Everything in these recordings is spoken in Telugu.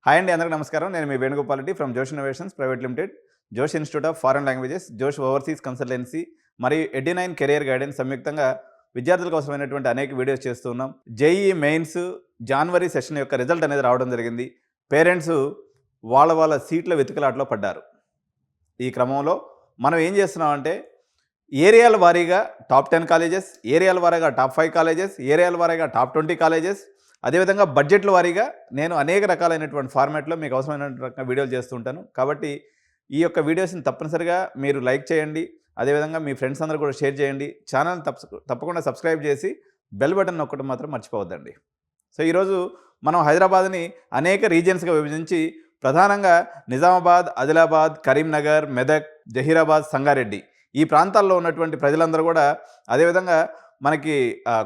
హాయ్ అండి, అందరికీ నమస్కారం. నేను మీ వేణుగోపాల్ రెడ్డి ఫ్రమ్ జోష్ ఇన్నోవేషన్స్ ప్రైవేట్ లిమిటెడ్, జోష్ ఇన్స్టిట్యూట్ ఆఫ్ ఫారెన్ లాంగ్వేజెస్, జోష్ ఓవర్సీస్ కన్సల్టెన్సీ మరియు ఎడ్యునైన్ కెరియర్ గైడెన్స్ సంయుక్తంగా విద్యార్థులకు అవసరమైనటువంటి అనేక వీడియోస్ చేస్తూ ఉన్నాం. జేఈఈ మెయిన్స్ జనవరి సెషన్ యొక్క రిజల్ట్ అనేది రావడం జరిగింది. పేరెంట్స్ వాళ్ళ సీట్ల వెతుకులాటలో పడ్డారు. ఈ క్రమంలో మనం ఏం చేస్తున్నామంటే ఏరియాల వారీగా టాప్ 10 కాలేజెస్, ఏరియాల వారీగా టాప్ 5 కాలేజెస్, ఏరియాల వారీగా టాప్ 20 కాలేజెస్, అదేవిధంగా బడ్జెట్ల వారీగా నేను అనేక రకాలైనటువంటి ఫార్మాట్లో మీకు అవసరమైనటువంటి వీడియోలు చేస్తూ ఉంటాను. కాబట్టి ఈ యొక్క వీడియోస్ని తప్పనిసరిగా మీరు లైక్ చేయండి, అదేవిధంగా మీ ఫ్రెండ్స్ అందరూ కూడా షేర్ చేయండి. ఛానల్ తప్పకుండా సబ్స్క్రైబ్ చేసి బెల్ బటన్ నొక్కడం మాత్రం మర్చిపోవద్దండి. సో ఈరోజు మనం హైదరాబాద్ని అనేక రీజియన్స్గా విభజించి ప్రధానంగా నిజామాబాద్, ఆదిలాబాద్, కరీంనగర్, మెదక్, జహీరాబాద్, సంగారెడ్డి ఈ ప్రాంతాల్లో ఉన్నటువంటి ప్రజలందరూ కూడా, అదేవిధంగా మనకి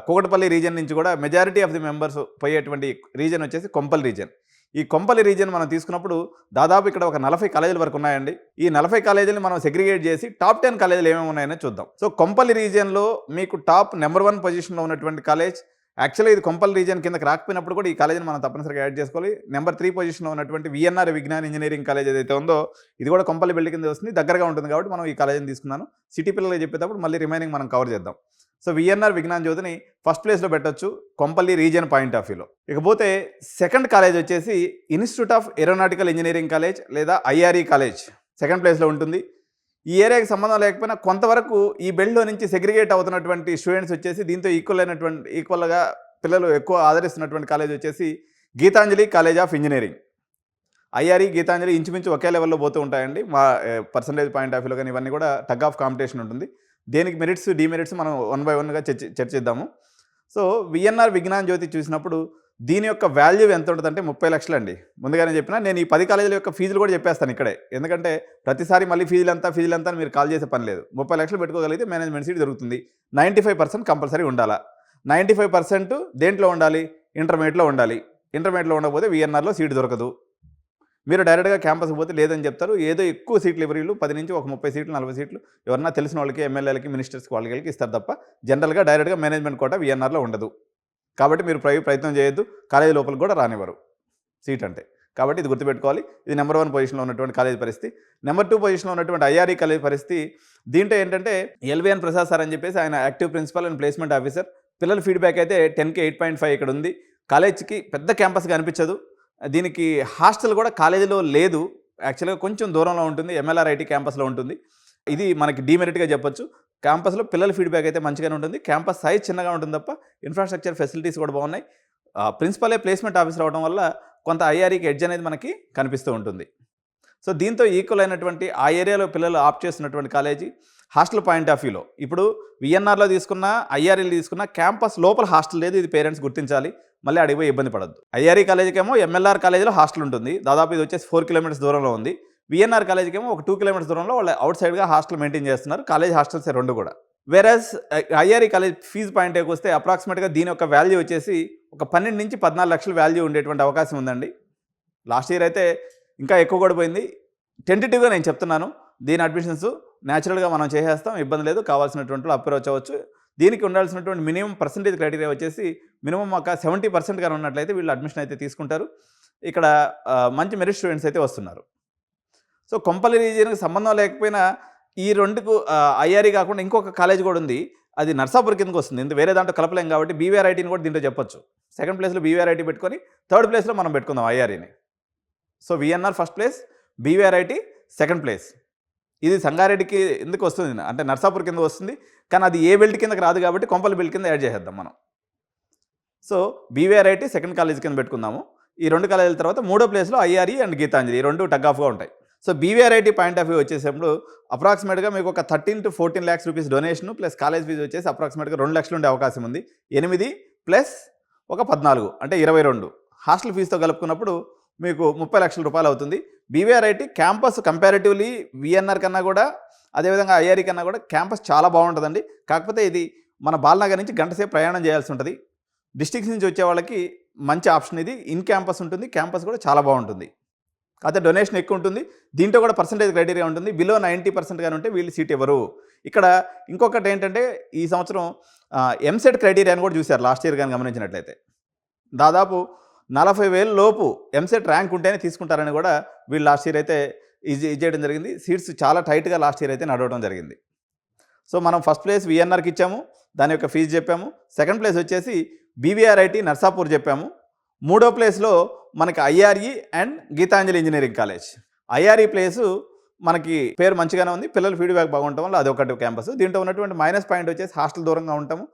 కూకట్పల్లి రీజియన్ నుంచి కూడా మెజారిటీ ఆఫ్ ది మెంబర్స్ పోయేటువంటి రీజియన్ వచ్చేసి కొంపల్ రీజియన్. ఈ కొంపల్లి రీజియన్ మనం తీసుకున్నప్పుడు దాదాపు ఇక్కడ ఒక 40 కాలేజీల వరకు ఉన్నాయండి. ఈ 40 కాలేజీలు మనం సెగ్రిగేట్ చేసి టాప్ 10 కాలేజీలు ఏమేమి ఉన్నాయని చూద్దాం. సో కొంపల్లి రీజియన్లో మీకు టాప్ నెంబర్ 1 పొజిషన్లో ఉన్నటువంటి కాలేజ్, యాక్చువల్లీ ఇది కొంపల్లి రీజియన్ కిందకి రాకపోయినప్పుడు కూడా ఈ కాలేజీని మనం తప్పనిసరిగా యాడ్ చేసుకోవాలి. నెంబర్ 3 పొజిషన్లో ఉన్నటువంటి విఎన్ఆర్ విజ్ఞాన్ ఇంజనీరింగ్ కాలేజ్ ఏదైతే ఉందో ఇది కూడా కొంపల్లి బిల్డింగ్ కింద వస్తుంది, దగ్గరగా ఉంటుంది కాబట్టి మనం ఈ కాలేజీని తీసుకున్నాను. సిటీ పిల్లలు చెప్పేటప్పుడు మళ్ళీ రిమైనింగ్ మనం కవర్ చేద్దాం. సో విఎన్ఆర్ విజ్ఞాన్ జ్యోతిని ఫస్ట్ ప్లేస్లో పెట్టొచ్చు కొంపల్లి రీజియన్ పాయింట్ ఆఫ్ వ్యూలో. ఇకపోతే సెకండ్ కాలేజ్ వచ్చేసి institute of aeronautical engineering college లేదా ఐఆర్ఈ కాలేజ్ సెకండ్ ప్లేస్లో ఉంటుంది. ఈ ఏరియాకి సంబంధం లేకపోయినా కొంతవరకు ఈ బెల్ట్లో నుంచి సెగ్రిగేట్ అవుతున్నటువంటి స్టూడెంట్స్ వచ్చేసి దీంతో ఈక్వల్గా పిల్లలు ఎక్కువ ఆదరిస్తున్నటువంటి కాలేజ్ వచ్చేసి Gitanjali college of engineering. IRE, Gitanjali ఇంచుమించు ఒకే లెవెల్లో పోతూ ఉంటాయండి. మా పర్సంటేజ్ పాయింట్ ఆఫ్ వ్యూలో కానీ ఇవన్నీ కూడా టగ్ ఆఫ్ కాంపిటీషన్ ఉంటుంది. దేనికి మెరిట్స్, డిమెరిట్స్ మనం 1 by 1గా చర్చిద్దాము. సో విఎన్ఆర్ విజ్ఞాన్ జ్యోతి చూసినప్పుడు దీని యొక్క వాల్యూ ఎంత ఉంటుందంటే 30 లక్షలు అండి. ముందుగానే చెప్పినా నేను ఈ 10 కాలేజీల యొక్క ఫీజులు కూడా చెప్పేస్తాను ఇక్కడే, ఎందుకంటే ప్రతిసారి మళ్ళీ ఫీజులు ఎంత అని మీరు కాల్ చేసే పని లేదు. 30 లక్షలు పెట్టుకోగలిగితే మేనేజ్మెంట్ సీట్ దొరుకుతుంది. 95% కంపల్సరీ ఉండాలా. 95% దేంట్లో ఉండాలి? ఇంటర్మీడియట్లో ఉండాలి. ఇంటర్మీడియట్లో ఉండకపోతే విఎన్ఆర్లో సీట్ దొరకదు. మీరు డైరెక్ట్గా క్యాంపస్కి పోతే లేదని చెప్తారు. ఏదో ఎక్కువ సీట్లు ఇవ్వరు, 10 నుంచి ఒక 30 సీట్లు 40 సీట్లు ఎవరన్నా తెలిసిన వాళ్ళకి, ఎమ్మెల్యేలకి, మినిస్టర్స్కి, వాళ్ళకి ఇస్తారు తప్ప జనరల్గా డైరెక్ట్గా మేనేజ్మెంట్ కోట విఎన్ఆర్లో ఉండదు. కాబట్టి మీరు ప్రయత్నం చేయొద్దు, కాలేజీ లోపలికి కూడా రానివ్వరు సీట్ అంటే. కాబట్టి ఇది గుర్తుపెట్టుకోవాలి. ఇది నెంబర్ 1 పొజిషన్లో ఉన్నటువంటి కాలేజ్ పరిస్థితి. నెంబర్ 2 పొజిషన్లో ఉన్నటువంటి ఐఆర్ఈ కాలేజ్ పరిస్థితి. దీంట్లో ఏంటంటే ఎల్విఎన్ ప్రసాద్ సార్ అని చెప్పేసి ఆయన active principal and placement officer. పిల్లల ఫీడ్బ్యాక్ అయితే 10కి 8.5 ఇక్కడ ఉంది. కాలేజ్కి పెద్ద క్యాంపస్గా అనిపించదు. దీనికి హాస్టల్ కూడా కాలేజీలో లేదు, యాక్చువల్గా కొంచెం దూరంలో ఉంటుంది, ఎంఎల్ఆర్ఐటి క్యాంపస్లో ఉంటుంది. ఇది మనకి డీమెరిట్గా చెప్పొచ్చు. క్యాంపస్లో పిల్లల ఫీడ్బ్యాక్ అయితే మంచిగానే ఉంటుంది. క్యాంపస్ సైజ్ చిన్నగా ఉంటుంది తప్ప ఇన్ఫ్రాస్ట్రక్చర్ ఫెసిలిటీస్ కూడా బాగున్నాయి. ప్రిన్సిపలే ప్లేస్మెంట్ ఆఫీసర్ అవడం వల్ల కొంత ఐఆర్ఈకి ఎడ్జ్ అనేది మనకి కనిపిస్తూ ఉంటుంది. సో దీంతో ఈక్వల్ అయినటువంటి ఆ ఏరియాలో పిల్లలు ఆప్ట్ చేస్తున్నటువంటి కాలేజీ హాస్టల్ పాయింట్ ఆఫ్ వ్యూలో ఇప్పుడు విఎన్ఆర్లో తీసుకున్న, ఐఆర్ఈలో తీసుకున్న క్యాంపస్ లోపల హాస్టల్ లేదు. ఇది పేరెంట్స్ గుర్తించాలి, మళ్ళీ అడిగిపోయి ఇబ్బంది పడద్దు. ఐఆర్ఈ కాలేజీకి ఏమో ఎంఎల్ఆర్ కాలేజీలో హాస్టల్ ఉంటుంది, దాదాపు ఇది వచ్చేసి 4 కిలోమీటర్స్ దూరంలో ఉంది. విఎన్ఆర్ కాలేజీకి ఏమో ఒక 2 కిలోమీటర్స్ దూరంలో వాళ్ళు అవుట్ సైడ్గా హాస్టల్ మెయింటైన్ చేస్తున్నారు. కాలేజ్ హాస్టల్స్ 2 కూడా. వేరస్ ఐఆర్ఈ కాలేజ్ ఫీజు పాయింట్కి వస్తే అప్రాక్సిమేట్గా దీని యొక్క వాల్యూ వచ్చేసి ఒక 12 నుంచి 14 లక్షల వాల్యూ ఉండేటువంటి అవకాశం ఉందండి. లాస్ట్ ఇయర్ అయితే ఇంకా ఎక్కువ కూడా పోయింది. టెంటేటివ్గా నేను చెప్తున్నాను. దీని అడ్మిషన్స్ న్యాచురల్గా మనం చేసేస్తాం, ఇబ్బంది లేదు. కావాల్సినటువంటి అప్రోచ్ అవ్వచ్చు. దీనికి ఉండాల్సినటువంటి మినిమం పర్సంటేజ్ క్రైటీరియా వచ్చేసి మినిమం ఒక 70% కానీ ఉన్నట్లయితే వీళ్ళు అడ్మిషన్ అయితే తీసుకుంటారు. ఇక్కడ మంచి మెరిట్ స్టూడెంట్స్ అయితే వస్తున్నారు. సో కొంపల్లి రీజియన్కి సంబంధం లేకపోయినా ఈ 2కు ఐఆర్ఈ కాకుండా ఇంకొక కాలేజ్ కూడా ఉంది, అది నర్సాపూర్ కిందకు వస్తుంది. ఇంత వేరే దాంట్లో కలపలేం కాబట్టి బీవీఆర్ఐటీని కూడా దీంట్లో చెప్పొచ్చు. సెకండ్ ప్లేస్లో బీవీఆర్ఐటీ పెట్టుకొని థర్డ్ ప్లేస్లో మనం పెట్టుకుందాం ఐఆర్ఈని. So VNR first place, BVRIT second place. ఇది సంగారెడ్డికి ఎందుకు వస్తుంది అంటే నర్సాపూర్ కింద వస్తుంది, కానీ అది ఏ బెల్ట్ కిందకి రాదు కాబట్టి కొంపల్లి బెల్ట్ కింద యాడ్ చేసేద్దాం మనం. సో బీవీఆర్ఐటీ సెకండ్ కాలేజ్ కింద పెట్టుకుందాము. ఈ 2 కాలేజీల తర్వాత 3వ ప్లేస్లో ఐఆర్ఈ అండ్ గీతాంజలి, ఈ 2 టగ్ ఆఫ్గా ఉంటాయి. So BVRIT point of view వచ్చేసేప్పుడు అప్రాక్సిమేట్గా మీకు ఒక 13 to 14 lakhs rupees donation plus college fee వచ్చేసి అప్రాక్సిమేట్గా 2 లక్షలు ఉండే అవకాశం ఉంది. 8 ప్లస్ ఒక 14 అంటే 22. హాస్టల్ ఫీజుతో కలుపుకున్నప్పుడు మీకు 30 లక్షల రూపాయలు అవుతుంది. బీవీఆర్ఐటీ క్యాంపస్ కంపారిటివ్లీ విఎన్ఆర్ కన్నా కూడా, అదేవిధంగా ఐఆర్ఈ కన్నా కూడా క్యాంపస్ చాలా బాగుంటుందండి. కాకపోతే ఇది మన బాలనగర్ నుంచి గంట సేపు ప్రయాణం చేయాల్సి ఉంటుంది. డిస్ట్రిక్ట్స్ నుంచి వచ్చే వాళ్ళకి మంచి ఆప్షన్ ఇది. ఇన్ క్యాంపస్ ఉంటుంది, క్యాంపస్ కూడా చాలా బాగుంటుంది. అయితే డొనేషన్ ఎక్కువ ఉంటుంది. దీంట్లో కూడా పర్సంటేజ్ క్రైటీరియా ఉంటుంది. బిలో 90% కానీ ఉంటే వీళ్ళు సీట్ ఇవ్వరు. ఇక్కడ ఇంకొకటి ఏంటంటే ఈ సంవత్సరం ఎంసెట్ క్రైటీరియాని కూడా చూశారు లాస్ట్ ఇయర్ కానీ గమనించినట్లయితే. దాదాపు 40,000 లోపు ఎంసెట్ ర్యాంక్ ఉంటేనే తీసుకుంటారని కూడా వీళ్ళు లాస్ట్ ఇయర్ అయితే ఇది చేయడం జరిగింది. సీట్స్ చాలా టైట్గా లాస్ట్ ఇయర్ అయితే నడవడం జరిగింది. సో మనం ఫస్ట్ ప్లేస్ విఎన్ఆర్కి ఇచ్చాము, దాని యొక్క ఫీజు చెప్పాము. సెకండ్ ప్లేస్ వచ్చేసి బీవీఆర్ఐటి నర్సాపూర్ చెప్పాము. మూడో ప్లేస్లో మనకి IRE and Gitanjali engineering college. IRE place మనకి పేరు మంచిగానే ఉంది, పిల్లల ఫీడ్బ్యాక్ బాగుండటం వల్ల అదొకటి క్యాంపస్. దీంట్లో ఉన్నటువంటి మైనస్ పాయింట్ వచ్చేసి హాస్టల్ దూరంగా ఉంటాము.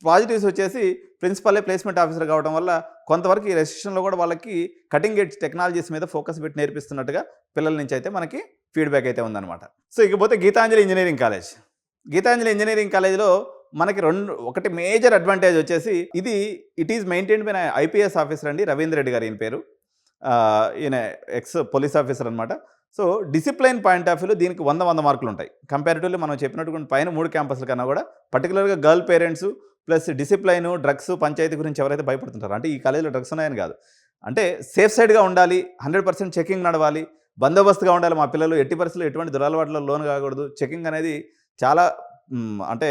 పాజిటివ్స్ వచ్చేసి ప్రిన్సిపలే ప్లేస్మెంట్ ఆఫీసర్ కావడం వల్ల కొంతవరకు ఈ రెసిషన్లో కూడా వాళ్ళకి కటింగ్ ఎడ్జ్ టెక్నాలజీస్ మీద ఫోకస్ పెట్టి నేర్పిస్తున్నట్టుగా పిల్లల నుంచి అయితే మనకి ఫీడ్బ్యాక్ అయితే ఉందన్నమాట. సో ఇకపోతే Gitanjali engineering college. Gitanjali engineering కాలేజ్లో మనకి ఒకటి మేజర్ అడ్వాంటేజ్ వచ్చేసి it is maintained by IPS officer అండి, రవీంద్ర రెడ్డి గారు ఈయన పేరు. ఈయన ఎక్స్ పోలీస్ ఆఫీసర్ అనమాట. సో డిసిప్లైన్ పాయింట్ ఆఫ్ వ్యూలో దీనికి 100 మార్కులు ఉంటాయి. కంపారిటివ్లీ మనం చెప్పినట్టు పైన 3 క్యాంపస్ల కన్నా కూడా పర్టికులర్గా girl parents plus discipline, drugs, పంచాయతీ గురించి ఎవరైతే భయపడుతుంటారో, అంటే ఈ కాలేజీలో డ్రగ్స్ ఉన్నాయని కాదు, అంటే సేఫ్ సైడ్గా ఉండాలి, 100% చెకింగ్ నడవాలి, బందోబస్తుగా ఉండాలి, మా పిల్లలు ఎట్టి పరిస్థితుల్లో ఎటువంటి దురలవాట్లలో లోను కాకూడదు, చెకింగ్ అనేది చాలా అంటే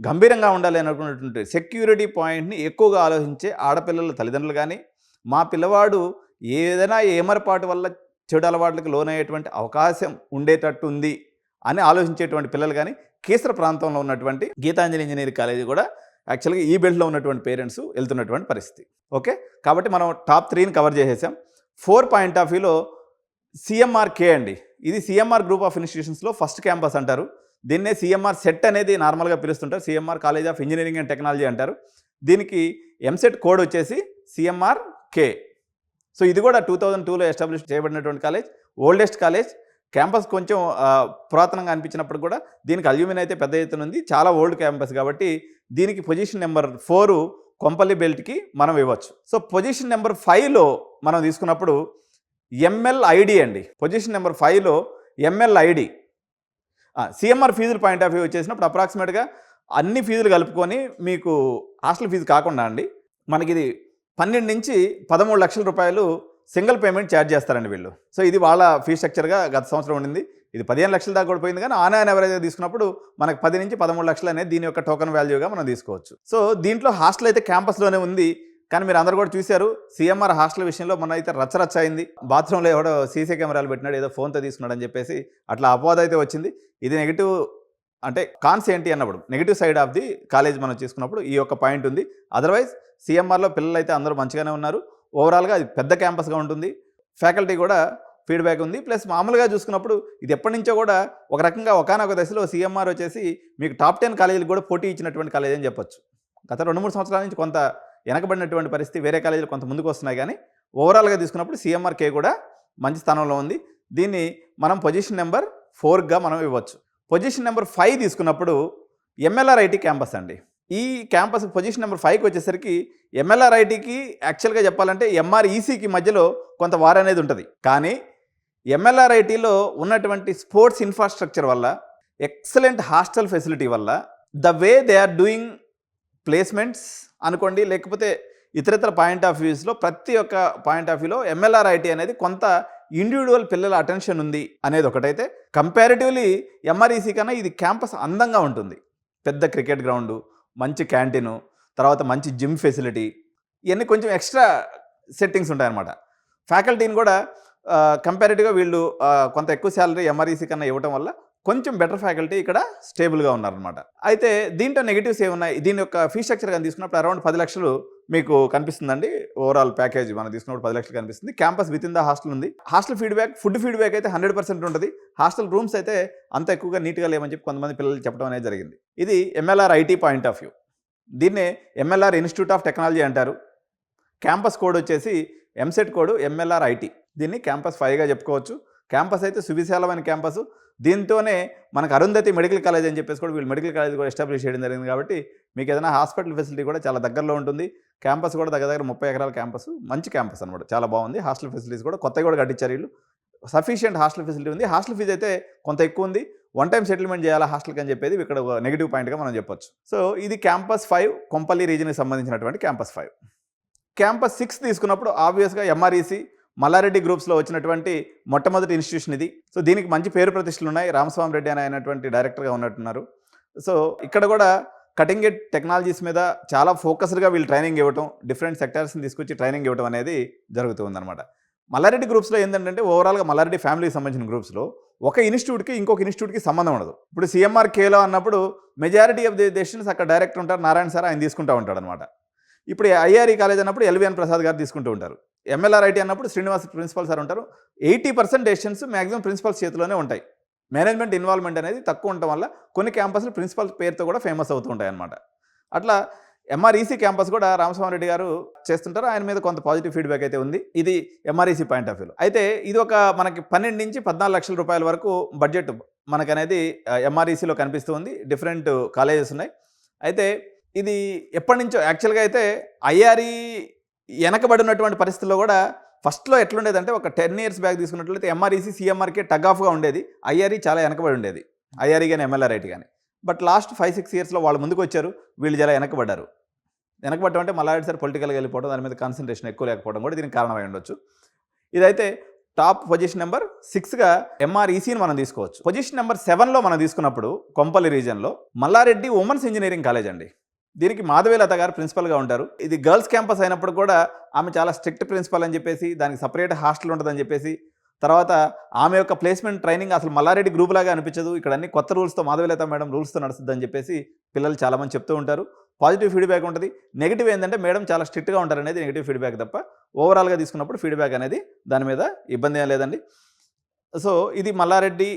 గంభీరంగా ఉండాలి అనుకున్నటువంటి సెక్యూరిటీ పాయింట్ని ఎక్కువగా ఆలోచించే ఆడపిల్లల తల్లిదండ్రులు కానీ, మా పిల్లవాడు ఏదైనా ఏమరపాటు వల్ల చెడు అలవాట్లకు లోనయ్యేటువంటి అవకాశం ఉండేటట్టు ఉంది అని ఆలోచించేటువంటి పిల్లలు కానీ కీసర ప్రాంతంలో ఉన్నటువంటి గీతాంజలి ఇంజనీరింగ్ కాలేజీ కూడా యాక్చువల్గా ఈ బెల్ట్లో ఉన్నటువంటి పేరెంట్స్ వెళ్తున్నటువంటి పరిస్థితి. ఓకే, కాబట్టి మనం టాప్ 3ని కవర్ చేసేసాం. 4 పాయింట్ ఆఫ్ వ్యూలో సిఎంఆర్కే అండి. ఇది సిఎంఆర్ గ్రూప్ ఆఫ్ ఇన్స్టిట్యూషన్స్లో ఫస్ట్ క్యాంపస్ అంటారు. దీన్నే సిఎంఆర్ సెట్ అనేది నార్మల్గా పిలుస్తుంటారు, CMR college of engineering and technology అంటారు. దీనికి ఎంసెట్ కోడ్ వచ్చేసి సిఎంఆర్కే. సో ఇది కూడా 2002లో ఎస్టాబ్లిష్ చేయబడినటువంటి కాలేజ్, ఓల్డెస్ట్ కాలేజ్. క్యాంపస్ కొంచెం పురాతనంగా అనిపించినప్పుడు కూడా దీనికి అల్యూమిన్ అయితే పెద్ద ఎత్తున ఉంది, చాలా ఓల్డ్ క్యాంపస్ కాబట్టి దీనికి పొజిషన్ నెంబర్ 4 కొంపల్లి బెల్ట్కి మనం ఇవ్వచ్చు. సో పొజిషన్ నెంబర్ 5లో మనం తీసుకున్నప్పుడు ఎంఎల్ఐడి అండి. పొజిషన్ నెంబర్ 5లో ఎంఎల్ఐడి. సిఎంఆర్ ఫీజుల పాయింట్ ఆఫ్ వ్యూ వచ్చేసినప్పుడు అప్రాక్సిమేట్గా అన్ని ఫీజులు కలుపుకొని మీకు హాస్టల్ ఫీజు కాకుండా అండి మనకి ఇది 12 నుంచి 13 లక్షల రూపాయలు సింగిల్ పేమెంట్ ఛార్జ్ చేస్తారండి వీళ్ళు. సో ఇది వాళ్ళ ఫీ స్ట్రక్చర్గా గత సంవత్సరం ఉండింది. ఇది 15 లక్షల దాకా కూడా పోయింది, కానీ ఆన్ యావరేజ్గా తీసుకున్నప్పుడు మనకు 10 నుంచి 13 లక్షలు అనేది దీని యొక్క టోకన్ వాల్యూగా మనం తీసుకోవచ్చు. సో దీంట్లో హాస్టల్ అయితే క్యాంపస్లోనే ఉంది, కానీ మీరు అందరూ కూడా చూశారు సిఎంఆర్ హాస్టల్ విషయంలో మన అయితే రచ్చరచ్చ అయింది. బాత్రూంలో ఎవడో సీసీ కెమెరాలు పెట్టినాడు, ఏదో ఫోన్తో తీసుకున్నాడు అని చెప్పేసి అట్లా అపోహ అయితే వచ్చింది. ఇది నెగిటివ్, అంటే కాన్స్ ఏంటి అన్నప్పుడు negative side of the college మనం తీసుకున్నప్పుడు ఈ యొక్క పాయింట్ ఉంది. అదర్వైజ్ సిఎంఆర్లో పిల్లలు అయితే అందరూ మంచిగానే ఉన్నారు. ఓవరాల్గా అది పెద్ద క్యాంపస్గా ఉంటుంది, ఫ్యాకల్టీ కూడా ఫీడ్బ్యాక్ ఉంది. ప్లస్ మామూలుగా చూసుకున్నప్పుడు ఇది ఎప్పటి నుంచో కూడా ఒక రకంగా ఒకానొక దశలో సిఎంఆర్ వచ్చేసి మీకు టాప్ 10 కాలేజీలు కూడా పోటీ ఇచ్చినటువంటి కాలేజ్ అని చెప్పొచ్చు. గత 2-3 సంవత్సరాల నుంచి కొంత వెనకబడినటువంటి పరిస్థితి, వేరే కాలేజీలు కొంత ముందుకు వస్తున్నాయి, కానీ ఓవరాల్గా తీసుకున్నప్పుడు సిఎంఆర్కే కూడా మంచి స్థానంలో ఉంది. దీన్ని మనం పొజిషన్ నెంబర్ 4గా మనం ఇవ్వచ్చు. పొజిషన్ నెంబర్ 5 తీసుకున్నప్పుడు ఎంఎల్ఆర్ఐటి క్యాంపస్ అండి. ఈ క్యాంపస్ పొజిషన్ నెంబర్ 5కి వచ్చేసరికి ఎంఎల్ఆర్ఐటికి యాక్చువల్గా చెప్పాలంటే ఎంఆర్ఈసీకి మధ్యలో కొంత వార్ అనేది ఉంటుంది. కానీ ఎంఎల్ఆర్ఐటిలో ఉన్నటువంటి స్పోర్ట్స్ ఇన్ఫ్రాస్ట్రక్చర్ వల్ల, ఎక్సలెంట్ హాస్టల్ ఫెసిలిటీ వల్ల, the way they are doing placements అనుకోండి, లేకపోతే ఇతరితర పాయింట్ ఆఫ్ వ్యూస్లో ప్రతి ఒక్క పాయింట్ ఆఫ్ వ్యూలో ఎంఎల్ఆర్ఐటి అనేది కొంత ఇండివిజువల్ పిల్లల అటెన్షన్ ఉంది అనేది ఒకటైతే, కంపారిటివ్లీ ఎంఆర్ఈసీ కన్నా ఇది క్యాంపస్ అందంగా ఉంటుంది. పెద్ద క్రికెట్ గ్రౌండు, మంచి క్యాంటీను, తర్వాత మంచి జిమ్ ఫెసిలిటీ, ఇవన్నీ కొంచెం ఎక్స్ట్రా సెట్టింగ్స్ ఉంటాయన్నమాట. ఫ్యాకల్టీని కూడా కంపారిటివ్గా వీళ్ళు కొంత ఎక్కువ శాలరీ ఎంఆర్ఈసీ కన్నా ఇవ్వడం వల్ల కొంచెం బెటర్ ఫ్యాకల్టీ ఇక్కడ స్టేబుల్గా ఉన్నారనమాట. అయితే దీంట్లో నెగిటివ్స్ ఏమున్నాయి, దీని యొక్క ఫీ స్ట్రక్చర్ కానీ తీసుకున్నప్పుడు అరౌండ్ 10 లక్షలు మీకు కనిపిస్తుందండి. ఓవరాల్ ప్యాకేజ్ మనం తీసుకున్నప్పుడు 10 లక్షలు కనిపిస్తుంది. Campus with in the hostel ఉంది. హాస్టల్ ఫీడ్బ్యాక్, ఫుడ్ ఫీడ్బ్యాక్ అయితే 100% ఉంటుంది. హాస్టల్ రూమ్స్ అయితే అంత ఎక్కువగా నీట్గా లేవని చెప్పి కొంతమంది పిల్లలు చెప్పడం అనేది జరిగింది. ఇది MLR IT point of view. దీన్నే ఎంఎల్ఆర్ ఇన్స్టిట్యూట్ ఆఫ్ టెక్నాలజీ అంటారు. క్యాంపస్ కోడ్ వచ్చేసి ఎంసెట్ కోడ్ ఎంఎల్ఆర్ ఐటీ. దీన్ని క్యాంపస్ 5గా చెప్పుకోవచ్చు. క్యాంపస్ అయితే సువిశాలమైన క్యాంపస్. దీంతోనే మనకు అరుంధతి మెడికల్ కాలేజ్ అని చెప్పేసి కూడా వీళ్ళు మెడికల్ కాలేజ్ కూడా ఎస్టాబ్లిష్ చేయడం జరిగింది. కాబట్టి మీకు ఏదైనా హాస్పిటల్ ఫెసిలిటీ కూడా చాలా దగ్గరలో ఉంటుంది. క్యాంపస్ కూడా దగ్గర 30 ఎకరాల క్యాంపస్, మంచి క్యాంపస్ అనమాట, చాలా బాగుంది. హాస్టల్ ఫెసిలిటీస్ కూడా కొత్తగా కూడా కట్టించారు వీళ్ళు. సఫిషియంట్ హాస్టల్ ఫెసిలిటీ ఉంది. హాస్టల్ ఫీజు అయితే కొంత ఎక్కువ ఉంది. 1 టైం సెటిల్మెంట్ చేయాలా హాస్టల్కి అని చెప్పేది ఇక్కడ నెగిటివ్ పాయింట్గా మనం చెప్పొచ్చు. సో ఇది క్యాంపస్ 5, కొంపల్లి రీజన్కి సంబంధించినటువంటి క్యాంపస్ 5. క్యాంపస్ 6 తీసుకున్నప్పుడు ఆబ్వియస్గా ఎంఆర్ఈసీ, మల్లారెడ్డి గ్రూప్స్లో వచ్చినటువంటి మొట్టమొదటి ఇన్స్టిట్యూషన్ ఇది. సో దీనికి మంచి పేరు ప్రతిష్టలు ఉన్నాయి. రామస్వామి రెడ్డి అని అయినటువంటి డైరెక్టర్గా ఉన్నట్టున్నారు. సో ఇక్కడ కూడా కటింగ్ ఎడ్జ్ టెక్నాలజీస్ మీద చాలా ఫోకస్డ్గా వీళ్ళు ట్రైనింగ్ ఇవ్వటం, డిఫరెంట్ సెక్టార్స్ని తీసుకొచ్చి ట్రైనింగ్ ఇవ్వడం అనేది జరుగుతుందన్నమాట. మల్లారెడ్డి గ్రూప్స్లో ఏంటంటే ఓవరాల్గా మల్లారెడ్డి ఫ్యామిలీకి సంబంధించిన గ్రూప్స్లో ఒక ఇన్స్టిట్యూట్కి ఇంకొక ఇన్స్టిట్యూట్కి సంబంధం ఉండదు. ఇప్పుడు CMR కేలో అన్నప్పుడు మెజారిటీ ఆఫ్ ది డెసిషన్స్ అక్కడ డైరెక్టర్ ఉంటారు, నారాయణ సార్ ఆయన తీసుకుంటూ ఉంటాడు అనమాట. ఇప్పుడు IRE కాలేజ్ అన్నప్పుడు LVN ప్రసాద్ గారు తీసుకుంటూ ఉంటారు. MLRIT అన్నప్పుడు శ్రీనివాస్ ప్రిన్సిపల్ సార్ ఉంటారు. 80% డెసిషన్స్ మ్యాక్సిమం ప్రిన్సిపల్స్ చేతిలోనే ఉంటాయి. మేనేజ్మెంట్ ఇన్వాల్వ్మెంట్ అనేది తక్కువ ఉండటం వల్ల కొన్ని క్యాంపస్లు ప్రిన్సిపల్ పేరుతో కూడా ఫేమస్ అవుతూ ఉంటాయి అన్నమాట. అట్లా MREC క్యాంపస్ కూడా రామస్వామిరెడ్డి గారు చేస్తుంటారు. ఆయన మీద కొంత పాజిటివ్ ఫీడ్బ్యాక్ అయితే ఉంది. ఇది MREC పాయింట్ ఆఫ్ వ్యూలో. అయితే ఇది ఒక మనకి 12 నుంచి 14 లక్షల రూపాయల వరకు బడ్జెట్ మనకనేది MRECలో కనిపిస్తూ ఉంది. డిఫరెంట్ కాలేజెస్ ఉన్నాయి. అయితే ఇది ఎప్పటి నుంచో యాక్చువల్గా అయితే IRE వెనకబడినటువంటి పరిస్థితుల్లో కూడా ఫస్ట్లో ఎట్లుండేదంటే ఒక 10 years బ్యాక్ తీసుకున్నట్లయితే MREC CMRకే టగ్ ఆఫ్గా ఉండేది. IRE చాలా వెనకబడి ఉండేది. IRE కానీ MLRIT కానీ. బట్ లాస్ట్ 5-6 yearsలో వాళ్ళు ముందుకు వచ్చారు, వీళ్ళు చాలా వెనకబడ్డారు. వెనకబడటం అంటే మల్లారెడ్డి సార్ పొలిటికల్గా వెళ్ళిపోవడం, దాని మీద కాన్సన్ట్రేషన్ ఎక్కువ లేకపోవడం కూడా దీనికి కారణమై ఉండొచ్చు. ఇదైతే టాప్ పొజిషన్ నెంబర్ 6గా MRECని మనం తీసుకోవచ్చు. పొజిషన్ నెంబర్ 7లో మనం తీసుకున్నప్పుడు కొంపల్లి రీజియన్లో మల్లారెడ్డి ఉమెన్స్ ఇంజనీరింగ్ కాలేజ్ అండి. దీనికి మాధవీలత గారు ప్రిన్సిపల్గా ఉంటారు. ఇది గర్ల్స్ క్యాంపస్ అయినప్పుడు కూడా ఆమె చాలా స్ట్రిక్ట్ ప్రిన్సిపల్ అని చెప్పేసి, దానికి సపరేట్ హాస్టల్ ఉంటుందని చెప్పేసి, తర్వాత ఆమె యొక్క ప్లేస్మెంట్ ట్రైనింగ్ అసలు మల్లారెడ్డి గ్రూప్ లాగా అనిపించదు, ఇక్కడ అన్ని కొత్త రూల్స్తో మాధవీలత మేడం రూల్స్తో నడుస్తుందని చెప్పేసి పిల్లలు చాలామంది చెప్తూ ఉంటారు. పాజిటివ్ ఫీడ్బ్యాక్ ఉంటుంది. నెగిటివ్ ఏంటంటే మేడం చాలా స్ట్రిక్ట్గా ఉంటారు అనేది నెగిటివ్ ఫీడ్బ్యాక్ తప్ప, ఓవరాల్గా తీసుకున్నప్పుడు ఫీడ్బ్యాక్ అనేది దాని మీద ఇబ్బంది ఏం లేదండి. సో ఇది Malla Reddy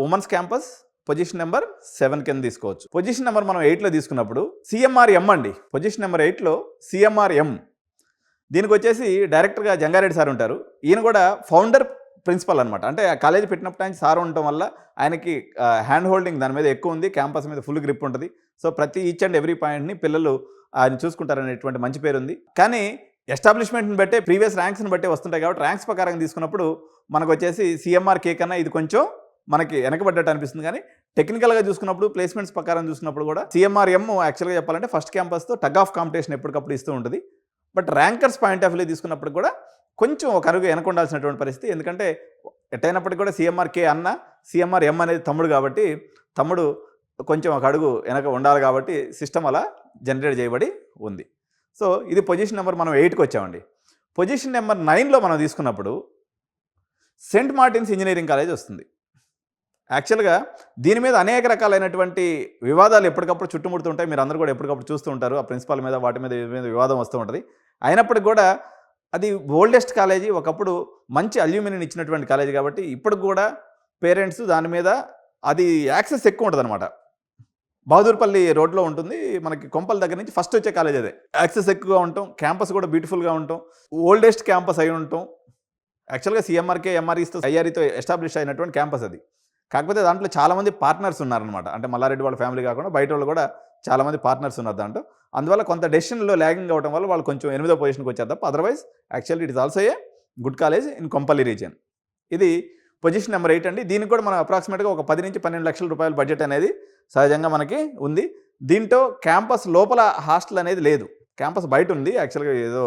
women's campus position number 7 కింద తీసుకోవచ్చు. పొజిషన్ నెంబర్ మనం 8లో తీసుకున్నప్పుడు CMRM అండి. పొజిషన్ నెంబర్ 8లో CMRM. దీనికి వచ్చేసి డైరెక్టర్గా జంగారెడ్డి సార్ ఉంటారు. ఈయన కూడా ఫౌండర్ ప్రిన్సిపల్ అనమాట. అంటే ఆ కాలేజీ పెట్టినప్పుడు ఆయన సార్ ఉండటం వల్ల ఆయనకి హ్యాండ్ హోల్డింగ్ దాని మీద ఎక్కువ ఉంది, క్యాంపస్ మీద ఫుల్ గ్రిప్ ఉంటుంది. సో ప్రతి ఈచ్ అండ్ ఎవ్రీ పాయింట్ని పిల్లలు ఆయన చూసుకుంటారనేటువంటి మంచి పేరు ఉంది. కానీ ఎస్టాబ్లిష్మెంట్ని బట్టే ప్రీవియస్ ర్యాంక్స్ని బట్టే వస్తుంటాయి కాబట్టి ర్యాంక్స్ ప్రకారం తీసుకున్నప్పుడు మనకు వచ్చేసి CMRK కన్నా ఇది కొంచెం మనకి వెనకబడ్డట్టు అనిపిస్తుంది. కానీ టెక్నికల్గా చూసుకున్నప్పుడు ప్లేస్మెంట్స్ ప్రకారం చూసుకున్నప్పుడు కూడా CMRM యాక్చువల్గా చెప్పాలంటే ఫస్ట్ క్యాంపస్తో టగ్ ఆఫ్ కాంపిటీషన్ ఎప్పటికప్పుడు ఇస్తూ ఉంటుంది. But rankers point of view తీసుకున్నప్పుడు కూడా కొంచెం ఒక అరుగు వెనక ఉండాల్సినటువంటి పరిస్థితి. ఎందుకంటే ఎట్టయినప్పటికీ కూడా CMRK అన్న CMRM అనేది తమ్ముడు కాబట్టి తమ్ముడు కొంచెం ఒక అడుగు వెనక ఉండాలి కాబట్టి సిస్టమ్ అలా జనరేట్ చేయబడి ఉంది. సో ఇది పొజిషన్ నెంబర్ మనం 8కి వచ్చామండి. పొజిషన్ నెంబర్ 9లో మనం తీసుకున్నప్పుడు సెయింట్ మార్టిన్స్ ఇంజనీరింగ్ కాలేజ్ వస్తుంది. యాక్చువల్గా దీని మీద అనేక రకాలైనటువంటి వివాదాలు ఎప్పటికప్పుడు చుట్టుముడుతుంటాయి. మీరు అందరూ కూడా ఎప్పటికప్పుడు చూస్తూ ఉంటారు. ఆ ప్రిన్సిపాల్ మీద వాటి మీద వివాదం వస్తూ ఉంటుంది. అయినప్పటికీ కూడా అది ఓల్డెస్ట్ కాలేజీ, ఒకప్పుడు మంచి అల్యూమినియం ఇచ్చినటువంటి కాలేజీ కాబట్టి ఇప్పటికి కూడా పేరెంట్స్ దాని మీద అది యాక్సెస్ ఎక్కువ ఉంటుంది అనమాట. బహదూర్పల్లి రోడ్లో ఉంటుంది. మనకి కొంపల దగ్గర నుంచి ఫస్ట్ వచ్చే కాలేజ్ అదే. యాక్సెస్ ఎక్కువగా ఉంటాం, క్యాంపస్ కూడా బ్యూటిఫుల్గా ఉంటాం, ఓల్డెస్ట్ క్యాంపస్ అయి ఉంటాం. యాక్చువల్గా CMRK MREతో IREతో ఎస్టాబ్లిష్ అయినటువంటి క్యాంపస్ అది. కాకపోతే దాంట్లో చాలామంది పార్ట్నర్స్ ఉన్నారనమాట. అంటే మల్లారెడ్డి వాళ్ళ ఫ్యామిలీ కాకుండా బయట వాళ్ళు కూడా చాలామంది పార్ట్నర్స్ ఉన్నారు దాంట్లో. అందువల్ల కొంత డెసిషన్లో ల్యాగింగ్ అవ్వడం వల్ల వాళ్ళు కొంచెం 8వ పొజిషన్కి వచ్చారు తప్ప otherwise actually it is also a good college in Kompally region. ఇది పొజిషన్ నెంబర్ 8 అండి. దీనికి కూడా మనం అప్రాక్సిమేట్గా ఒక 10 నుంచి 12 లక్షల రూపాయల బడ్జెట్ అనేది సహజంగా మనకి ఉంది. దీంట్లో క్యాంపస్ లోపల హాస్టల్ అనేది లేదు, క్యాంపస్ బయట ఉంది. యాక్చువల్గా ఏదో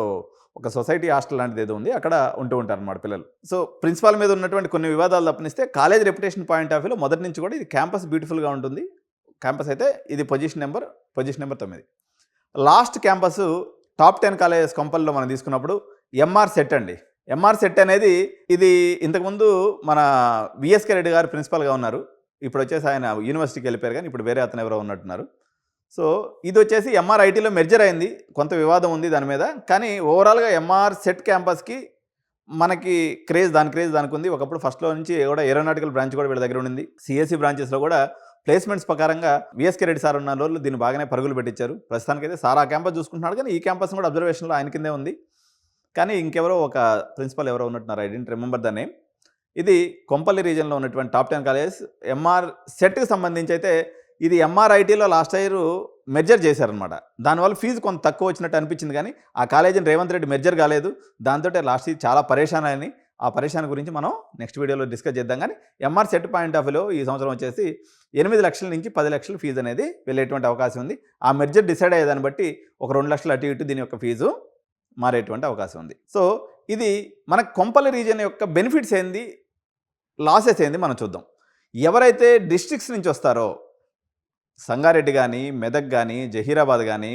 ఒక సొసైటీ హాస్టల్ లాంటిది ఏదో ఉంది, అక్కడ ఉంటూ ఉంటారు అన్నమాట పిల్లలు. సో ప్రిన్సిపాల్ మీద ఉన్నటువంటి కొన్ని వివాదాలు తప్పనిస్తే కాలేజ్ రెప్యుటేషన్ పాయింట్ ఆఫ్ వ్యూలో మొదటి నుంచి కూడా ఇది క్యాంపస్ బ్యూటిఫుల్గా ఉంటుంది. క్యాంపస్ అయితే ఇది position number 9. Last campus top 10 colleges కొంపల్లో మనం తీసుకున్నప్పుడు MR సెట్ అండి. MR సెట్ అనేది ఇది ఇంతకుముందు మన VSK రెడ్డి గారు ప్రిన్సిపల్గా ఉన్నారు. ఇప్పుడు వచ్చేసి ఆయన యూనివర్సిటీకి వెళ్ళిపోయారు, కానీ ఇప్పుడు వేరే అతను ఎవరో ఉన్నట్టున్నారు. సో ఇది వచ్చేసి MRITలో మెర్జర్ అయింది, కొంత వివాదం ఉంది దాని మీద. కానీ ఓవరాల్గా MR సెట్ క్యాంపస్కి మనకి దాని క్రేజ్ దానికి ఉంది. ఒకప్పుడు ఫస్ట్లో నుంచి కూడా ఏరోనాటికల్ బ్రాంచ్ కూడా వీళ్ళ దగ్గర ఉండింది. CSE బ్రాంచెస్లో కూడా ప్లేస్మెంట్స్ ప్రకారంగా VSK రెడ్డి సార్ ఉన్న రోజులు దీన్ని బాగానే పరుగులు పెట్టించారు. ప్రస్తుతానికైతే సార్ ఆ క్యాంపస్ చూసుకుంటున్నాడు, కానీ ఈ క్యాంపస్ కూడా అబ్జర్వేషన్లో ఆయన కిందే ఉంది. కానీ ఇంకెవరో ఒక ప్రిన్సిపల్ ఎవరో ఉన్నట్టున్నారు, I don't remember the name. ఇది కొంపల్లి రీజియన్లో ఉన్నటువంటి టాప్ 10 కాలేజెస్. MR సెట్కి సంబంధించి అయితే ఇది MRITలో లాస్ట్ ఇయర్ మెర్జర్ చేశారనమాట. దానివల్ల ఫీజు కొంత తక్కువ వచ్చినట్టు అనిపించింది, కానీ ఆ కాలేజీని రేవంత్ రెడ్డి మెర్జర్ కాలేదు. దాంతో లాస్ట్ ఇయర్ చాలా పరేషాన్ అని, ఆ పరేషాన్ గురించి మనం నెక్స్ట్ వీడియోలో డిస్కస్ చేద్దాం. కానీ MR సెట్ పాయింట్ ఆఫ్ వ్యూలో ఈ సంవత్సరం వచ్చేసి 8 లక్షల నుంచి 10 లక్షల ఫీజు అనేది వెళ్ళేటువంటి అవకాశం ఉంది. ఆ మెర్జర్ డిసైడ్ అయ్యేదాన్ని బట్టి ఒక 2 లక్షలు అటు ఇటు దీని యొక్క ఫీజు మారేటువంటి అవకాశం ఉంది. సో ఇది మన కొంపల్లి రీజియన్ యొక్క బెనిఫిట్స్ ఏంది, లాసెస్ ఏంది మనం చూద్దాం. ఎవరైతే డిస్ట్రిక్ట్స్ నుంచి వస్తారో సంగారెడ్డి కానీ, మెదక్ కానీ, జహీరాబాద్ కానీ,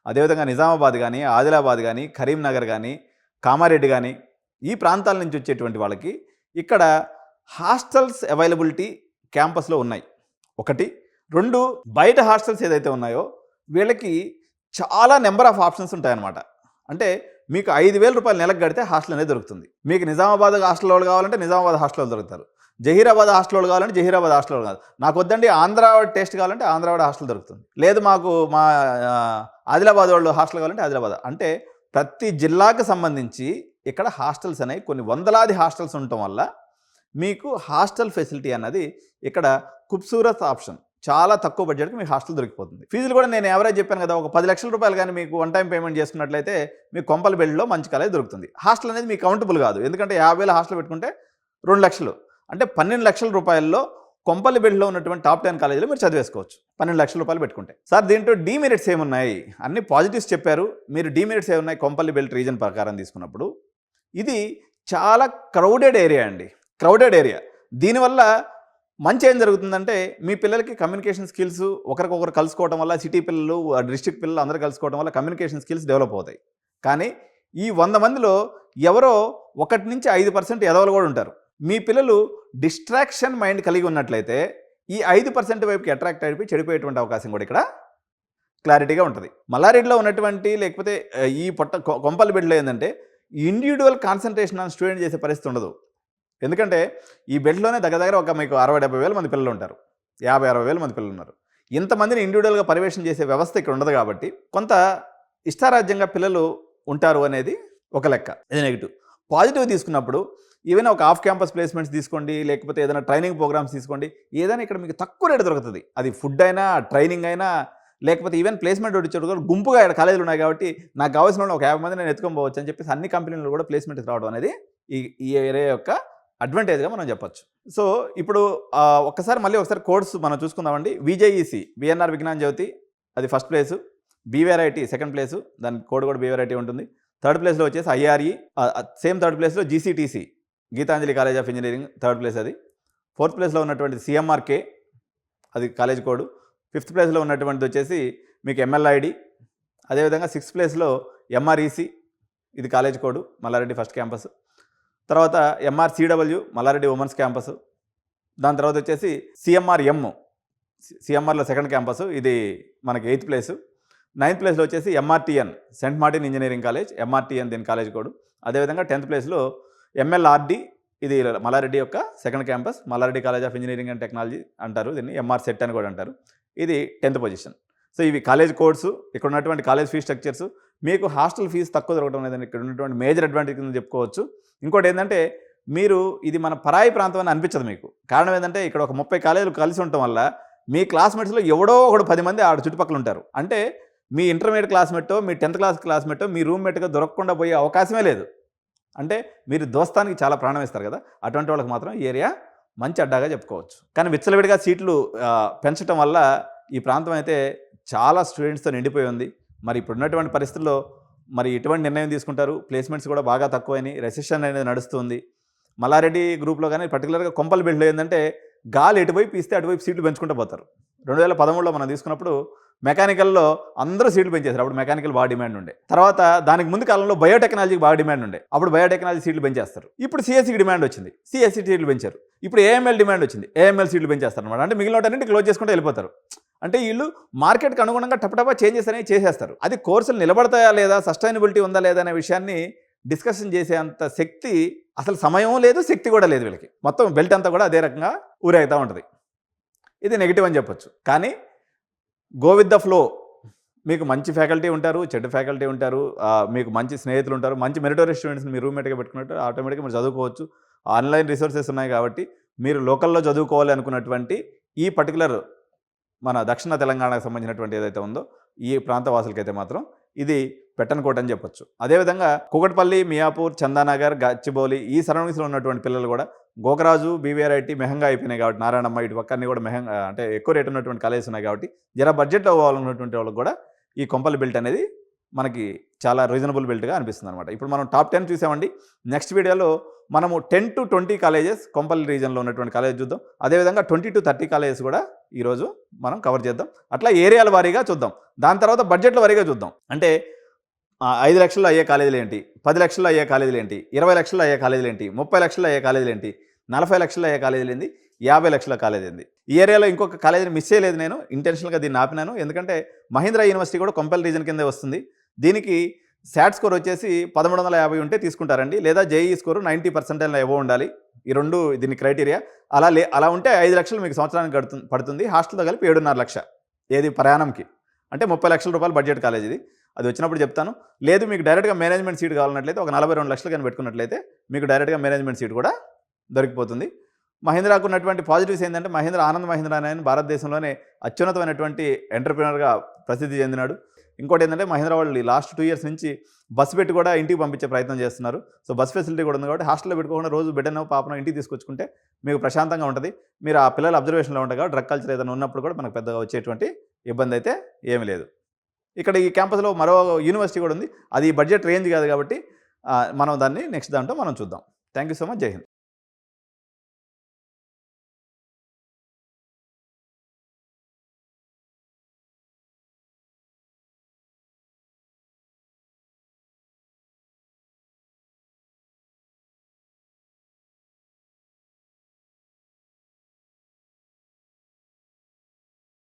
అదేవిధంగా నిజామాబాద్ కానీ, ఆదిలాబాద్ కానీ, కరీంనగర్ కానీ, కామారెడ్డి కానీ ఈ ప్రాంతాల నుంచి వచ్చేటువంటి వాళ్ళకి ఇక్కడ హాస్టల్స్ అవైలబిలిటీ క్యాంపస్లో ఉన్నాయి. 1, 2 బయట హాస్టల్స్ ఏదైతే ఉన్నాయో వీళ్ళకి చాలా నెంబర్ ఆఫ్ ఆప్షన్స్ ఉంటాయన్నమాట. అంటే మీకు 5,000 రూపాయలు నెలకు కడితే హాస్టల్ అనేది దొరుకుతుంది. మీకు నిజామాబాద్ హాస్టల్ వాళ్ళు కావాలంటే నిజామాబాద్ హాస్టల్ దొరుకుతారు. జహీరాబాద్ హాస్టల్ వాళ్ళు కావాలంటే జహీరాబాద్ హాస్టల్ వాళ్ళు కాదు. నాకు వద్దండి ఆంధ్రావాడ్ టేస్ట్ కావాలంటే ఆంధ్రావాడ్ హాస్టల్ దొరుకుతుంది. లేదు మాకు మా ఆదిలాబాద్ వాళ్ళు హాస్టల్ కావాలంటే ఆదిలాబాద్. అంటే ప్రతి జిల్లాకు సంబంధించి ఇక్కడ హాస్టల్స్ అనేవి కొన్ని వందలాది హాస్టల్స్ ఉండటం వల్ల మీకు హాస్టల్ ఫెసిలిటీ అన్నది ఇక్కడ ఖూబ్సూరత్ ఆప్షన్. చాలా తక్కువ బడ్జెట్కి మీకు హాస్టల్ దొరికిపోతుంది. ఫీజులు కూడా నేను యావరేజ్ చెప్పాను కదా, ఒక 10 లక్షల రూపాయలు కానీ మీకు వన్ టైం పేమెంట్ చేసుకున్నట్లయితే మీకు కొంపలబెల్లిలో మంచి కాలేజ్ దొరుకుతుంది. హాస్టల్ అనేది మీకు కౌంటబుల్ కాదు, ఎందుకంటే 50,000 హాస్టల్ పెట్టుకుంటే 2 లక్షలు అంటే 12 లక్షల రూపాయల్లో కొంపలబెల్లిలో ఉన్నటువంటి టాప్ 10 కాలేజీలో మీరు చదివేసుకోవచ్చు 12 లక్షల రూపాయలు పెట్టుకుంటే. సార్ దీంట్లో డీమెరిట్స్ ఏమున్నాయి? అన్ని పాజిటివ్స్ చెప్పారు, మీరు డీమెరిట్స్ ఏమున్నాయి? కొంపల్లిబెల్ట్ రీజన్ ప్రకారం తీసుకున్నప్పుడు ఇది చాలా క్రౌడెడ్ ఏరియా అండి, క్రౌడెడ్ ఏరియా. దీనివల్ల మంచి ఏం జరుగుతుందంటే మీ పిల్లలకి కమ్యూనికేషన్ స్కిల్స్ ఒకరికొకరు కలుసుకోవడం వల్ల, సిటీ పిల్లలు డిస్ట్రిక్ట్ పిల్లలు అందరూ కలుసుకోవడం వల్ల కమ్యూనికేషన్ స్కిల్స్ డెవలప్ అవుతాయి. కానీ ఈ 100 మందిలో ఎవరో 1 నుంచి 5% ఎదవలు కూడా ఉంటారు. మీ పిల్లలు డిస్ట్రాక్షన్ మైండ్ కలిగి ఉన్నట్లయితే ఈ 5% వైపుకి అట్రాక్ట్ అయిపోయి చెడిపోయేటువంటి అవకాశం కూడా ఇక్కడ క్లారిటీగా ఉంటుంది. మల్లారెడ్డిలో ఉన్నటువంటి లేకపోతే ఈ కొంపల్లిబెల్లిలో ఏంటంటే ఇండివిజువల్ కాన్సన్ట్రేషన్ ఆన్ స్టూడెంట్ చేసే పరిస్థితి ఉండదు. ఎందుకంటే ఈ బెల్ట్లోనే దగ్గర ఒక మీకు 60-70 వేల మంది పిల్లలు ఉంటారు, 50-60 వేల మంది పిల్లలు ఉన్నారు. ఇంతమందిని ఇండివిజువల్గా పర్యవేక్షణ చేసే వ్యవస్థ ఇక్కడ ఉండదు కాబట్టి కొంత ఇష్టారాజ్యంగా పిల్లలు ఉంటారు అనేది ఒక లెక్క. ఇది నెగిటివ్. పాజిటివ్ తీసుకున్నప్పుడు ఏదైనా ఒక ఆఫ్ క్యాంపస్ ప్లేస్మెంట్స్ తీసుకోండి, లేకపోతే ఏదైనా ట్రైనింగ్ ప్రోగ్రామ్స్ తీసుకోండి, ఏదైనా ఇక్కడ మీకు తక్కువ రేటు దొరుకుతుంది. అది ఫుడ్ అయినా, ట్రైనింగ్ అయినా, లేకపోతే ఈవెన్ ప్లేస్మెంట్ వచ్చేటప్పుడు గుంపుగా ఇక్కడ కాలేజీలు ఉన్నాయి కాబట్టి నాకు కావాల్సిన వాళ్ళు ఒక 50 మంది నేను ఎత్తుకొని పోవచ్చు అని చెప్పేసి అన్ని కంపెనీలు కూడా ప్లేస్మెంట్కి రావడం అనేది ఈ ఏరియా యొక్క అడ్వాంటేజ్గా మనం చెప్పొచ్చు. సో ఇప్పుడు మళ్ళీ ఒకసారి కోడ్స్ మనం చూసుకుందామండి. విజేఈసి విఎన్ఆర్ విజ్ఞాన్ జ్యోతి అది first place, BVRIT second place, దాని కోడ్ కూడా బీవీఆర్ఐటీ ఉంటుంది. థర్డ్ ప్లేస్లో వచ్చేసి ఐఆర్ఈ, సేమ్ థర్డ్ ప్లేస్లో GCTC Geethanjali college of engineering third place అది. ఫోర్త్ ప్లేస్లో ఉన్నటువంటి సిఎంఆర్కే అది కాలేజ్ కోడ్. ఫిఫ్త్ ప్లేస్లో ఉన్నటువంటిది వచ్చేసి మీకు ఎంఎల్ఐడి. అదేవిధంగా సిక్స్త్ ప్లేస్లో ఎంఆర్ఈసి ఇది college code Malla Reddy first campus. తర్వాత ఎంఆర్సిడబ్ల్యూ మల్లారెడ్డి ఉమెన్స్ క్యాంపస్. దాని తర్వాత వచ్చేసి సిఎంఆర్ఎం సిఎంఆర్లో సెకండ్ క్యాంపస్ ఇది మనకి 8th ప్లేసు. 9th ప్లేస్లో వచ్చేసి ఎంఆర్టీఎన్ సెంట్ మార్టిన్ ఇంజనీరింగ్ కాలేజ్, ఎంఆర్టీఎన్ దీని కాలేజ్ కోడ్. అదేవిధంగా 10th ప్లేస్లో ఎంఎల్ఆర్డి ఇది మల్లారెడ్డి యొక్క second campus, Malla Reddy college of engineering and technology అంటారు, దీన్ని ఎంఆర్ సెట్ అని కూడా అంటారు. ఇది 10th పొజిషన్. సో ఇవి కాలేజ్ కోడ్స్, ఇక్కడ ఉన్నటువంటి కాలేజ్ ఫీ స్ట్రక్చర్స్. మీకు హాస్టల్ ఫీజు తక్కువ దొరకడం లేదని ఇక్కడ ఉన్నటువంటి మేజర్ అడ్వాంటేజ్ కింద చెప్పుకోవచ్చు. ఇంకోటి ఏంటంటే మీరు ఇది మన పరాయి ప్రాంతం అని అనిపించదు మీకు. కారణం ఏంటంటే ఇక్కడ ఒక 30 కాలేజీలు కలిసి ఉండటం వల్ల మీ క్లాస్మేట్స్లో ఎవడో ఒకడు 10 మంది ఆడ చుట్టుపక్కల ఉంటారు. అంటే మీ ఇంటర్మీడియట్ క్లాస్మేటో, మీ 10th క్లాస్ క్లాస్మేటో మీ రూమ్మేట్గా దొరకకుండా పోయే అవకాశమే లేదు. అంటే మీరు దోస్తానికి చాలా ప్రాణం ఇస్తారు కదా, అటువంటి వాళ్ళకి మాత్రం ఈ ఏరియా మంచి అడ్డాగా చెప్పుకోవచ్చు. కానీ విచ్చలవిడిగా సీట్లు పెంచడం వల్ల ఈ ప్రాంతం అయితే చాలా స్టూడెంట్స్తో నిండిపోయి ఉంది. మరి ఇప్పుడు ఉన్నటువంటి పరిస్థితుల్లో మరి ఎటువంటి నిర్ణయం తీసుకుంటారు? ప్లేస్మెంట్స్ కూడా బాగా తక్కువైనాయి, రెసెషన్ అనేది నడుస్తుంది. మల్లారెడ్డి గ్రూప్లో కానీ పర్టికులర్గా కొంపల్లిబెల్లిలో ఏంటంటే గాలి ఎటువైపు ఇస్తే అటువైపు సీట్లు పెంచుకుంటూ పోతారు. 2013లో మనం తీసుకున్నప్పుడు మెకానికల్లో అందరూ సీట్లు పెంచేశారు. అప్పుడు మెకానికల్ బాగా డిమాండ్ ఉండే. తర్వాత దానికి ముందు కాలంలో బయోటెక్నాలజీకి బాగా డిమాండ్ ఉండే. అప్పుడు బయోటెక్నాలజీ సీట్లు పెంచేస్తారు. ఇప్పుడు సిఎస్సికి డిమాండ్ వచ్చింది, సిఎస్సి సీట్లు పెంచారు. ఇప్పుడు ఏఎంఎల్ డిమాండ్ వచ్చింది, ఏఎంఎల్ సీట్లు పెంచేస్తారు అనమాట. అంటే మిగిలిన వాటన్నింటి క్లోజ్ చేసుకుంటూ వెళ్ళిపోతారు. అంటే వీళ్ళు మార్కెట్కి అనుగుణంగా టపటపా చేంజెస్ అనేవి చేసేస్తారు. అది కోర్సులు నిలబడతాయా లేదా, సస్టైనబిలిటీ ఉందా లేదా అనే విషయాన్ని డిస్కషన్ చేసే అంత శక్తి అసలు సమయం లేదు, శక్తి కూడా లేదు వీళ్ళకి. మొత్తం బెల్ట్ అంతా కూడా అదే రకంగా ఊరేగుతూ ఉంటుంది. ఇది నెగిటివ్ అని చెప్పొచ్చు. కానీ గో విత్ ద ఫ్లో. మీకు మంచి ఫ్యాకల్టీ ఉంటారు, చెడ్డ ఫ్యాకల్టీ ఉంటారు, మీకు మంచి స్నేహితులు ఉంటారు, మంచి మెరిటోరియస్ స్టూడెంట్స్ని మీరు రూమ్మేట్గా పెట్టుకున్నట్టు ఆటోమేటిక్గా మీరు చదువుకోవచ్చు. ఆన్లైన్ రిసోర్సెస్ ఉన్నాయి కాబట్టి మీరు లోకల్లో చదువుకోవాలి అనుకున్నటువంటి ఈ పర్టికులర్ మన దక్షిణ తెలంగాణకు సంబంధించినటువంటి ఏదైతే ఉందో ఈ ప్రాంత వాసులకైతే మాత్రం ఇది పెట్టనుకోట అని చెప్పొచ్చు. అదేవిధంగా కూకట్పల్లి, మియాపూర్, చందానగర్, గచ్చిబౌలి ఈ సరౌండింగ్స్లో ఉన్నటువంటి పిల్లలు కూడా గోకరాజు, బీవీఆర్ఐటీ మెహంగా అయిపోయినాయి కాబట్టి, నారాయణమ్మ ఇటు పక్కన్ని కూడా మెహంగా అంటే ఎక్కువ రేటు ఉన్నటువంటి కాలేజెస్ ఉన్నాయి కాబట్టి జర బడ్జెట్లో పోవాలన్నటువంటి వాళ్ళకి కూడా ఈ కొంపల్లిబెల్ట్ అనేది మనకి చాలా రీజనబుల్ బెల్ట్గా అనిపిస్తుంది అనమాట. ఇప్పుడు మనం టాప్ 10 చూసామండి. నెక్స్ట్ వీడియోలో మనము 10 to 20 కాలేజెస్ కొంపల్లి రీజన్లో ఉన్నటువంటి కాలేజ్ చూద్దాం. అదేవిధంగా 20 to 30 కాలేజెస్ కూడా ఈరోజు మనం కవర్ చేద్దాం. అట్లా ఏరియాల వారీగా చూద్దాం. దాని తర్వాత బడ్జెట్ల వారీగా చూద్దాం. అంటే 5 లక్షల్లో అయ్యే కాలేజీలు ఏంటి, 10 లక్షల్లో అయ్యే కాలేజీలు ఏంటి, 20 లక్షల్లో అయ్యే కాలేజీలు ఏంటి, 30 లక్షల్లో అయ్యే కాలేజీలు ఏంటి, 40 లక్షల్లో అయ్యే కాలేజీలు ఏంటి, 50 లక్షల కాలేజీ ఏంది. ఈ ఏరియాలో ఇంకొక కాలేజీని మిస్ చేయలేదు, నేను ఇంటెన్షనల్గా దీన్ని ఆపినాను. ఎందుకంటే మహీంద్రా యూనివర్సిటీ కూడా కొంపల్ రీజన్ కిందే వస్తుంది. దీనికి శాట్ స్కోర్ వచ్చేసి 1350 ఉంటే తీసుకుంటారండి, లేదా జేఈ స్కోర్ 90% ఎబో ఉండాలి. ఈ రెండు దీని క్రైటీరియా. అలా ఉంటే 5 లక్షలు మీకు సంవత్సరానికి పడుతుంది. హాస్టల్తో కలిపి 7.5 లక్ష ఏది ప్రయాణంకి, అంటే 30 లక్షల రూపాయలు బడ్జెట్ కాలేజ్ ఇది. అది వచ్చినప్పుడు చెప్తాను. లేదు మీకు డైరెక్ట్గా మేనేజ్మెంట్ సీట్ కావాలన్నట్లయితే ఒక 42 లక్షలు కానీ పెట్టుకున్నట్లయితే మీకు డైరెక్ట్గా మేనేజ్మెంట్ సీట్ కూడా దొరికిపోతుంది. మహీంద్రాకు ఉన్నటువంటి పాజిటివ్స్ ఏంటంటే ఆనంద్ మహీంద్రా అనే భారతదేశంలోనే అత్యున్నతమైనటువంటి ఎంటర్ప్రినర్గా ప్రసిద్ధి చెందినాడు. ఇంకోటి ఏంటంటే మహీంద్రా వాళ్ళు లాస్ట్ 2 ఇయర్స్ నుంచి బస్సు పెట్టి కూడా ఇంటికి పంపించే ప్రయత్నం చేస్తున్నారు. సో బస్ ఫెసిలిటీ కూడా ఉంది కాబట్టి హాస్టల్లో పెట్టుకోకుండా రోజు బిడ్డనో పాపనో ఇంటికి తీసుకొచ్చుకుంటే మీకు ప్రశాంతంగా ఉంటుంది. మీరు ఆ పిల్లల అబ్జర్వేషన్లో ఉంటారు కాబట్టి డ్రగ్ కల్చర్ ఏదైనా ఉన్నప్పుడు కూడా మనకు పెద్దగా వచ్చేటువంటి ఇబ్బంది అయితే ఏమీ లేదు. ఇక్కడ ఈ క్యాంపస్లో మరో యూనివర్సిటీ కూడా ఉంది. అది బడ్జెట్ రేంజ్ కాదు కాబట్టి మనం దాన్ని నెక్స్ట్ దాంట్లో మనం చూద్దాం. Thank you so much. జై హింద్.